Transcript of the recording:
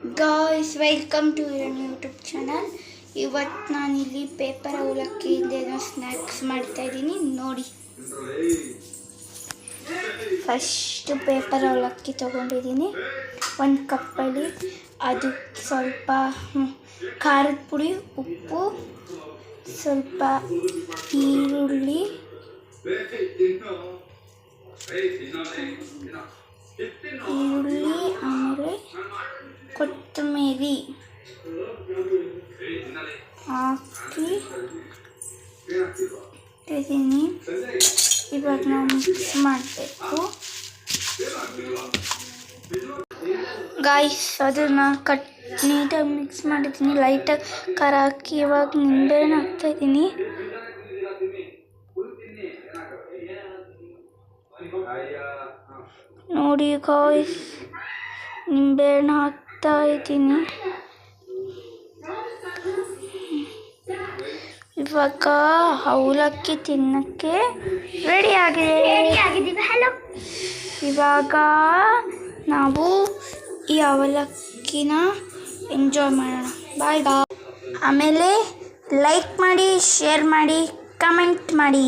Guys welcome to your YouTube channel. ಇವತ್ತು ನಾನಿಲ್ಲಿ paper ಅವಲಕ್ಕಿಯಿಂದ ಏನೋ ಸ್ನ್ಯಾಕ್ಸ್ ಮಾಡ್ತಾಯಿದ್ದೀನಿ ನೋಡಿ. ಫಸ್ಟು ಪೇಪರ್ ಅವಲಕ್ಕಿ ತೊಗೊಂಡಿದ್ದೀನಿ ಒಂದು ಕಪ್ಪಲ್ಲಿ. ಅದಕ್ಕೆ ಸ್ವಲ್ಪ ಖಾರದ ಪುಡಿ, ಉಪ್ಪು, ಸ್ವಲ್ಪ ಈರುಳ್ಳಿ, ಆಮೇಲೆ ಕೊತ್ತಂಬರಿ ಹಾಕಿ ಇಟ್ಟಿದ್ದೀನಿ. ಇವಾಗ ನಾವು ಮಿಕ್ಸ್ ಮಾಡಬೇಕು ಗಾಯ್ಸ್. ಅದನ್ನು ನೀಟಾಗಿ ಮಿಕ್ಸ್ ಮಾಡಿದ್ದೀನಿ. ಲೈಟಾಗಿ ಖಾರ ಹಾಕಿ ಇವಾಗ ನಿಂಬೆಹಣ್ಣು ಹಾಕ್ತಾಯಿದ್ದೀನಿ. ನೋಡಿ ಗಾಯ್ಸ್, ನಿಂಬೆಹಣ್ಣು ಹಾಕ್ತಾ ಇದ್ದೀನಿ. ಇವಾಗ ಅವಲಕ್ಕಿ ತಿನ್ನಕ್ಕೆ ರೆಡಿ ಆಗಿದೆ. ಇವಾಗ ನಾವು ಈ ಅವಲಕ್ಕಿನ ಎಂಜಾಯ್ ಮಾಡೋಣ. ಬಾಯ್. ಆಮೇಲೆ ಲೈಕ್ ಮಾಡಿ, ಶೇರ್ ಮಾಡಿ, ಕಮೆಂಟ್ ಮಾಡಿ.